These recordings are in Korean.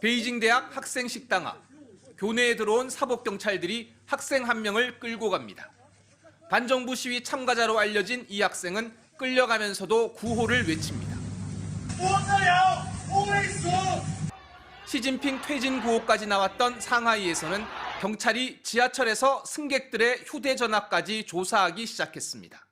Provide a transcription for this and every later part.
베이징 대학 학생 식당 앞, 교내에 들어온 사법경찰들이 학생 한 명을 끌고 갑니다. 반정부 시위 참가자로 알려진 이 학생은 끌려가면서도 구호를 외칩니다. 시진핑 퇴진 구호까지 나왔던 상하이에서는 경찰이 지하철에서 승객들의 휴대전화까지 조사하기 시작했습니다.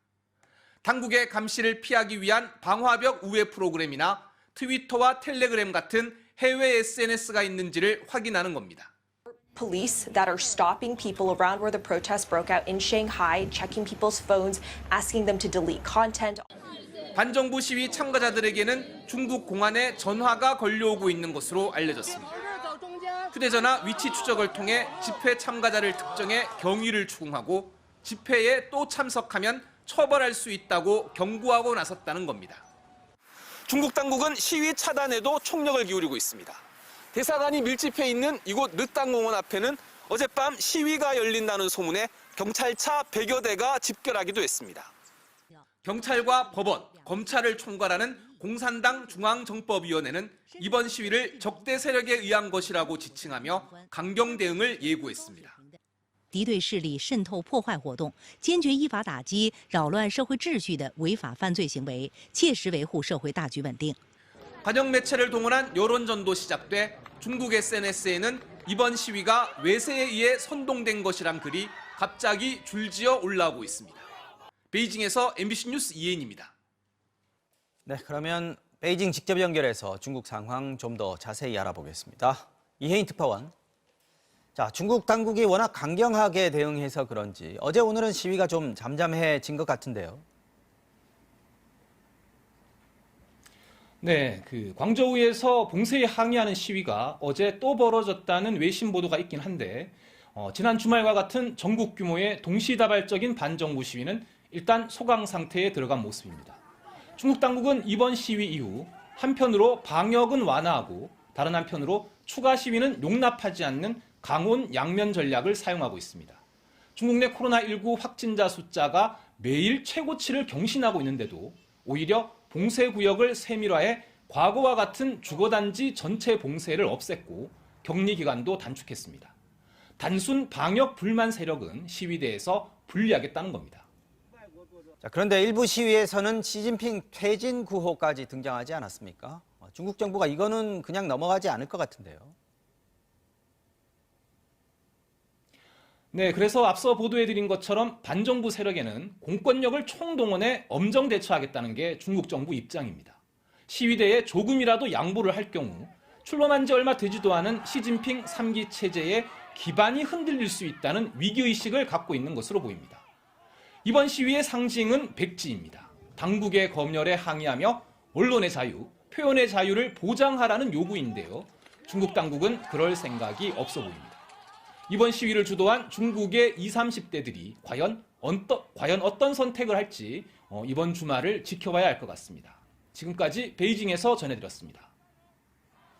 당국의 감시를 피하기 위한 방화벽 우회 프로그램이나 트위터와 텔레그램 같은 해외 SNS가 있는지를 확인하는 겁니다. Police that are stopping people around where the protests broke out in Shanghai, checking people's phones, asking them to delete content. 반정부 시위 참가자들에게는 중국 공안에 전화가 걸려오고 있는 것으로 알려졌습니다. 휴대전화 위치 추적을 통해 집회 참가자를 특정해 경위를 추궁하고 집회에 또 참석하면 처벌할 수 있다고 경고하고 나섰다는 겁니다. 중국 당국은 시위 차단에도 총력을 기울이고 있습니다. 대사관이 밀집해 있는 이곳 르땅공원 앞에는 어젯밤 시위가 열린다는 소문에 경찰차 100여 대가 집결하기도 했습니다. 경찰과 법원, 검찰을 총괄하는 공산당 중앙정법위원회는 이번 시위를 적대 세력에 의한 것이라고 지칭하며 강경 대응을 예고했습니다. 敌对势力渗透破坏活动，坚决依法打击扰乱社会秩序的违法犯罪行为，切实维护社会大局稳定。 관영 매체를 동원한 여론전도 시작돼 중국 SNS에는 이번 시위가 외세에 의해 선동된 것이란 글이 갑자기 줄지어 올라오고 있습니다. 베이징에서 MBC 뉴스 이혜인입니다. 네, 그러면 베이징 직접 연결해서 중국 상황 좀 더 자세히 알아보겠습니다. 이혜인 특파원. 자, 중국 당국이 워낙 강경하게 대응해서 그런지 어제 오늘은 시위가 좀 잠잠해진 것 같은데요. 네, 광저우에서 봉쇄에 항의하는 시위가 어제 또 벌어졌다는 외신 보도가 있긴 한데 지난 주말과 같은 전국 규모의 동시다발적인 반정부 시위는 일단 소강 상태에 들어간 모습입니다. 중국 당국은 이번 시위 이후 한편으로 방역은 완화하고 다른 한편으로 추가 시위는 용납하지 않는 강온 양면 전략을 사용하고 있습니다. 중국 내 코로나19 확진자 숫자가 매일 최고치를 경신하고 있는데도 오히려 봉쇄 구역을 세밀화해 과거와 같은 주거단지 전체 봉쇄를 없앴고 격리 기간도 단축했습니다. 단순 방역 불만 세력은 시위대에서 분리하겠다는 겁니다. 자, 그런데 일부 시위에서는 시진핑 퇴진 구호까지 등장하지 않았습니까? 중국 정부가 이거는 그냥 넘어가지 않을 것 같은데요. 네, 그래서 앞서 보도해드린 것처럼 반정부 세력에는 공권력을 총동원해 엄정 대처하겠다는 게 중국 정부 입장입니다. 시위대에 조금이라도 양보를 할 경우 출범한 지 얼마 되지도 않은 시진핑 3기 체제의 기반이 흔들릴 수 있다는 위기의식을 갖고 있는 것으로 보입니다. 이번 시위의 상징은 백지입니다. 당국의 검열에 항의하며 언론의 자유, 표현의 자유를 보장하라는 요구인데요. 중국 당국은 그럴 생각이 없어 보입니다. 이번 시위를 주도한 중국의 20, 30대들이 과연 어떤 선택을 할지 이번 주말을 지켜봐야 할 것 같습니다. 지금까지 베이징에서 전해드렸습니다.